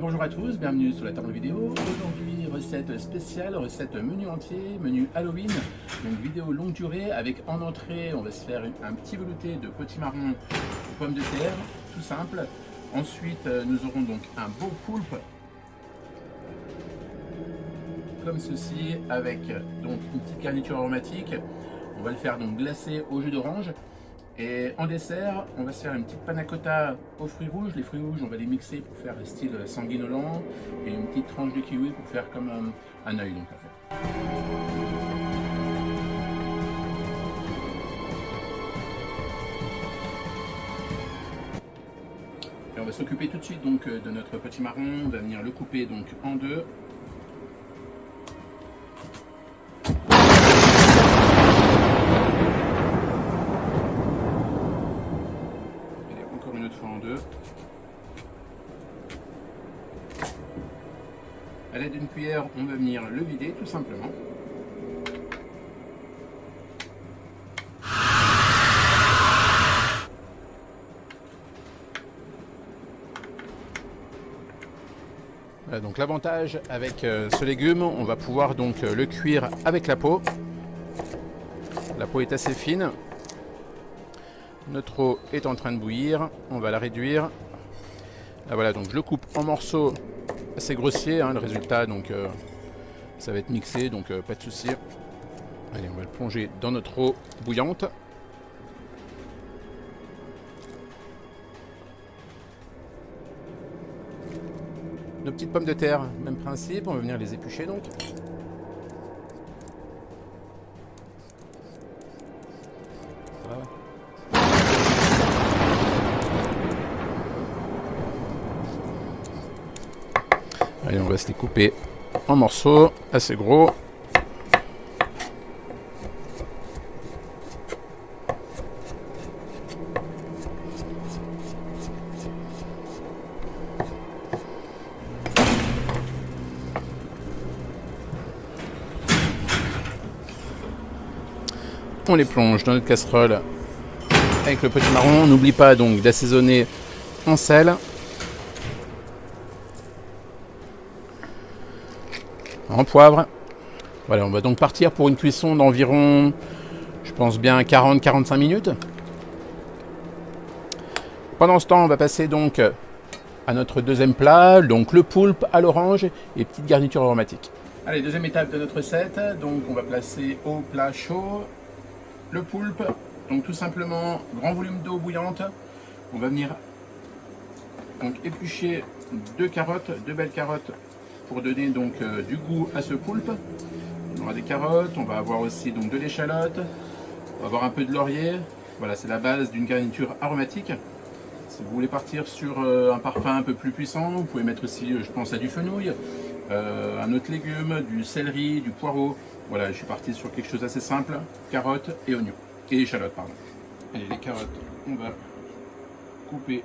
Bonjour à tous, bienvenue sur la table vidéo. Aujourd'hui, recette spéciale, recette menu entier, menu Halloween, donc vidéo longue durée avec en entrée, on va se faire un petit velouté de potimarron aux pommes de terre, tout simple. Ensuite, nous aurons donc un beau poulpe, comme ceci, avec donc une petite garniture aromatique. On va le faire donc glacé au jus d'orange. Et en dessert, on va se faire une petite panna cotta aux fruits rouges. Les fruits rouges, on va les mixer pour faire style sanguinolent et une petite tranche de kiwi pour faire comme un œil. Donc, en fait. Et on va s'occuper tout de suite donc de notre potimarron. On va venir le couper donc en deux. Une autre fois en deux. À l'aide d'une cuillère, on va venir le vider tout simplement. Voilà, donc l'avantage avec ce légume, on va pouvoir donc le cuire avec la peau. La peau est assez fine. Notre eau est en train de bouillir, on va la réduire. Là, voilà, donc je le coupe en morceaux assez grossiers, le résultat, donc ça va être mixé, donc pas de souci. Allez, on va le plonger dans notre eau bouillante. Nos petites pommes de terre, même principe, on va venir les éplucher donc. Voilà. Allez, on va se les couper en morceaux assez gros. On les plonge dans notre casserole avec le potimarron. On n'oublie pas donc d'assaisonner en sel. En poivre. Voilà, on va donc partir pour une cuisson d'environ, je pense bien 40-45 minutes. Pendant ce temps, on va passer donc à notre deuxième plat, donc le poulpe à l'orange et petite garniture aromatique. Allez, deuxième étape de notre recette, donc on va placer au plat chaud le poulpe, donc tout simplement grand volume d'eau bouillante. On va venir donc éplucher deux belles carottes pour donner donc du goût à ce poulpe. On aura des carottes, on va avoir aussi donc de l'échalote, on va avoir un peu de laurier. Voilà, c'est la base d'une garniture aromatique. Si vous voulez partir sur un parfum un peu plus puissant, vous pouvez mettre aussi, je pense à du fenouil, un autre légume, du céleri, du poireau. Voilà, je suis parti sur quelque chose d'assez simple, carottes et oignons, et échalotes, pardon. Allez, les carottes, on va couper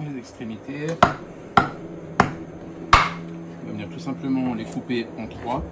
les extrémités. On va venir tout simplement les couper en trois.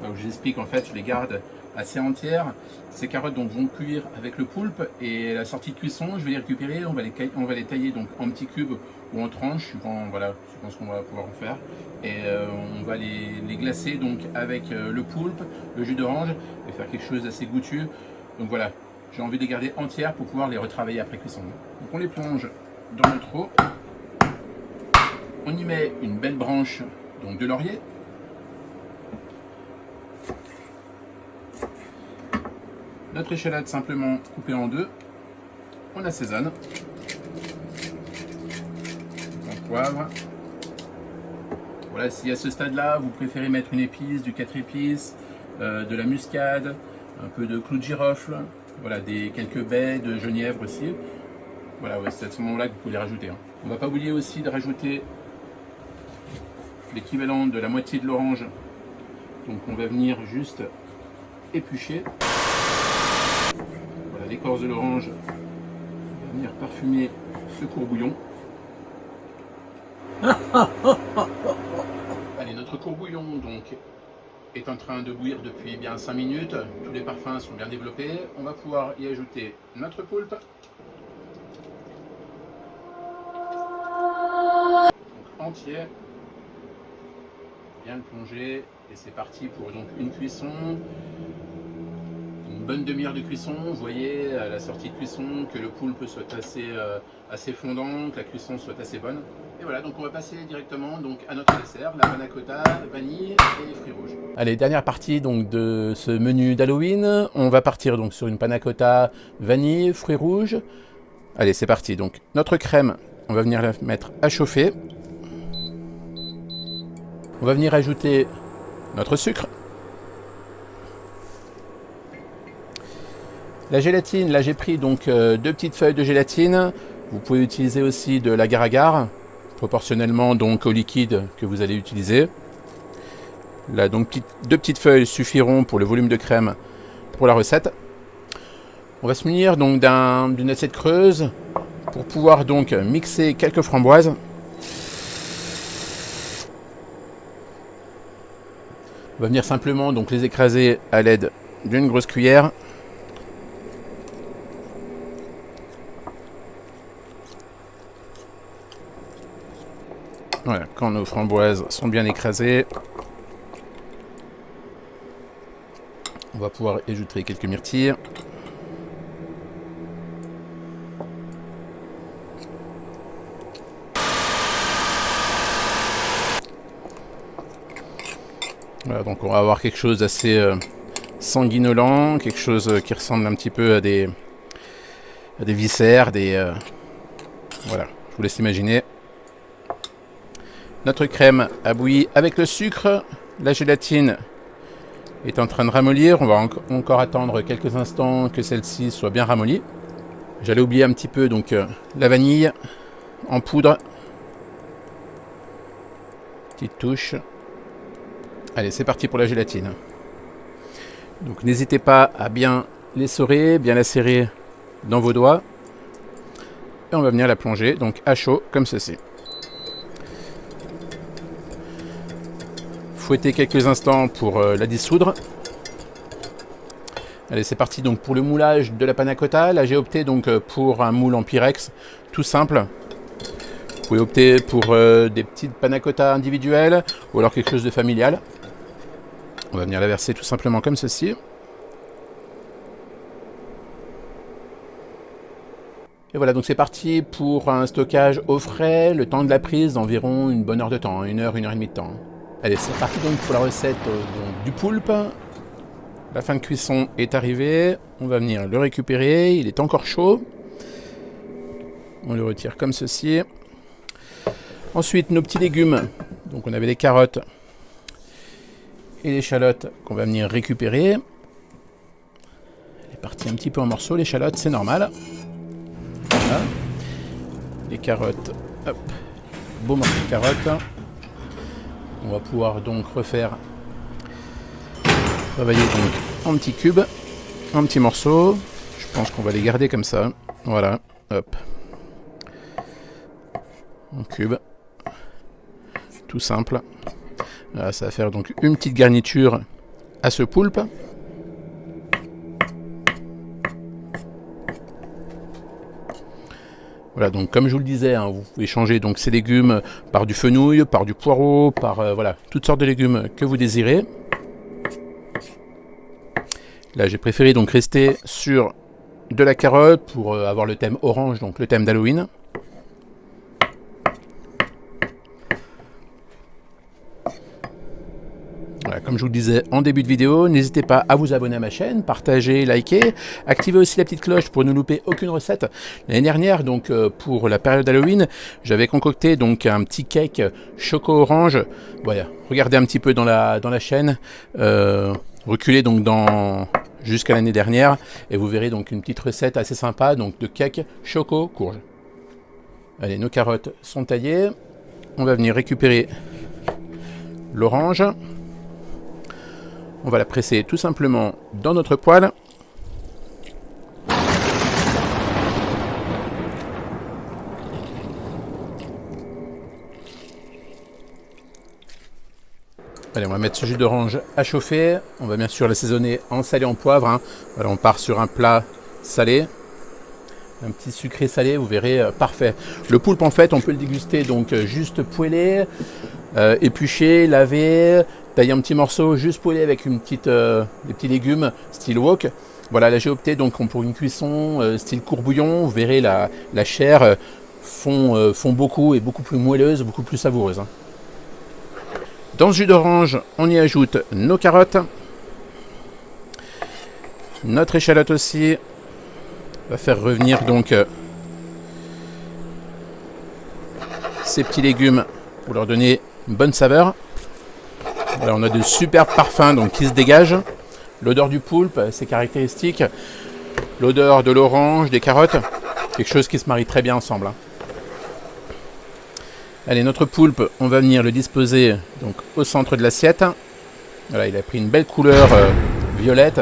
Alors, je vous explique, en fait, je les garde assez entières. Ces carottes donc vont cuire avec le poulpe et la sortie de cuisson, je vais les récupérer, on va les tailler donc en petits cubes ou en tranches, suivant voilà, ce qu'on va pouvoir en faire. Et on va les glacer donc avec le poulpe, le jus d'orange et faire quelque chose d'assez goûteux. Donc voilà, j'ai envie de les garder entières pour pouvoir les retravailler après cuisson. Donc on les plonge dans notre eau. On y met une belle branche donc de laurier. Notre échalote simplement coupée en deux. On assaisonne. On poivre. Voilà, si à ce stade-là, vous préférez mettre une épice, du 4 épices, de la muscade, un peu de clou de girofle, voilà, quelques baies de genièvre aussi. Voilà, ouais, c'est à ce moment-là que vous pouvez les rajouter. On ne va pas oublier aussi de rajouter l'équivalent de la moitié de l'orange. Donc on va venir juste éplucher. Voilà, l'écorce de l'orange va venir parfumer ce courbouillon. Allez, notre courbouillon donc est en train de bouillir depuis bien 5 minutes. Tous les parfums sont bien développés. On va pouvoir y ajouter notre poulpe. entier. Bien le plonger et c'est parti pour donc une cuisson. Une bonne demi-heure de cuisson. Vous voyez à la sortie de cuisson que le poulpe soit assez fondant, que la cuisson soit assez bonne. Et voilà, donc on va passer directement donc à notre dessert, la panna cotta, vanille et fruits rouges. Allez, dernière partie donc de ce menu d'Halloween. On va partir donc sur une panna cotta, vanille, fruits rouges. Allez, c'est parti. Donc notre crème, on va venir la mettre à chauffer. On va venir ajouter notre sucre. La gélatine, là j'ai pris donc 2 petites feuilles de gélatine. Vous pouvez utiliser aussi de l'agar-agar, proportionnellement donc au liquide que vous allez utiliser. Là donc 2 petites feuilles suffiront pour le volume de crème pour la recette. On va se munir donc d'une assiette creuse pour pouvoir donc mixer quelques framboises. On va venir simplement donc les écraser à l'aide d'une grosse cuillère. Voilà, quand nos framboises sont bien écrasées, on va pouvoir ajouter quelques myrtilles. Voilà, donc on va avoir quelque chose d'assez sanguinolent, quelque chose qui ressemble un petit peu à des viscères, voilà, je vous laisse imaginer. Notre crème a bouilli avec le sucre, la gélatine est en train de ramollir. On va encore attendre quelques instants que celle-ci soit bien ramollie. J'allais oublier un petit peu donc la vanille en poudre. Petite touche. Allez, c'est parti pour la gélatine. Donc n'hésitez pas à bien l'essorer, bien la serrer dans vos doigts. Et on va venir la plonger donc à chaud comme ceci. Fouetter quelques instants pour la dissoudre. Allez, c'est parti donc pour le moulage de la panna cotta. Là, j'ai opté donc pour un moule en Pyrex, tout simple. Vous pouvez opter pour des petites panna cotta individuelles ou alors quelque chose de familial. On va venir la verser tout simplement comme ceci. Et voilà, donc c'est parti pour un stockage au frais, le temps de la prise d'environ une bonne heure de temps, 1 heure, 1 heure et demie de temps. Allez, c'est parti donc pour la recette donc, du poulpe. La fin de cuisson est arrivée. On va venir le récupérer. Il est encore chaud. On le retire comme ceci. Ensuite, nos petits légumes. Donc, on avait les carottes et l'échalote qu'on va venir récupérer. Elle est partie un petit peu en morceaux, l'échalote, c'est normal. Voilà. Les carottes, hop, beau morceau de carottes. On va pouvoir donc refaire travailler donc en petits cubes, en petits morceaux. Je pense qu'on va les garder comme ça. Voilà, hop. En cube. Tout simple. Voilà, ça va faire donc une petite garniture à ce poulpe. Voilà, donc comme je vous le disais, hein, vous pouvez changer donc ces légumes par du fenouil, par du poireau, par voilà, toutes sortes de légumes que vous désirez. Là, j'ai préféré donc rester sur de la carotte pour avoir le thème orange, donc le thème d'Halloween. Voilà, comme je vous le disais en début de vidéo, n'hésitez pas à vous abonner à ma chaîne, partager, liker, activez aussi la petite cloche pour ne louper aucune recette. L'année dernière, donc pour la période Halloween, j'avais concocté donc un petit cake choco orange. Voilà, regardez un petit peu dans la chaîne, reculez donc jusqu'à l'année dernière et vous verrez donc une petite recette assez sympa donc de cake choco courge. Allez, nos carottes sont taillées. On va venir récupérer l'orange. On va la presser tout simplement dans notre poêle. Allez, on va mettre ce jus d'orange à chauffer. On va bien sûr l'assaisonner en sel et en poivre. Hein. Voilà, on part sur un plat salé. Un petit sucré salé, vous verrez, parfait. Le poulpe, en fait, on peut le déguster donc juste poêlé, épluché, lavé, tailler en petits morceaux, juste poêlé avec une petite, des petits légumes style wok. Voilà, là j'ai opté donc pour une cuisson style courbouillon. Vous verrez, la chair fond beaucoup et beaucoup plus moelleuse, beaucoup plus savoureuse. Hein. Dans ce jus d'orange, on y ajoute nos carottes, notre échalote aussi. On va faire revenir donc ces petits légumes pour leur donner une bonne saveur. Voilà, on a de superbes parfums donc, qui se dégagent. L'odeur du poulpe, c'est caractéristique. L'odeur de l'orange, des carottes, quelque chose qui se marie très bien ensemble. Hein. Allez, notre poulpe, on va venir le disposer donc, au centre de l'assiette. Voilà, il a pris une belle couleur violette,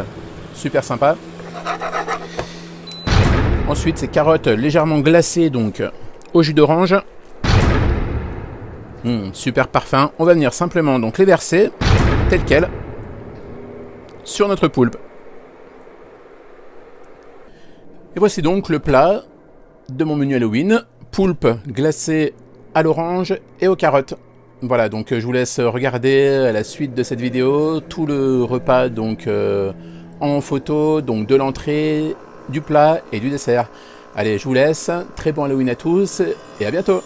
super sympa. Ensuite, ces carottes légèrement glacées donc au jus d'orange. Super parfum. On va venir simplement donc les verser tel quel sur notre poulpe. Et voici donc le plat de mon menu Halloween. Poulpe glacé à l'orange et aux carottes. Voilà, donc je vous laisse regarder à la suite de cette vidéo tout le repas donc en photo, donc de l'entrée, du plat et du dessert. Allez, je vous laisse. Très bon Halloween à tous et à bientôt.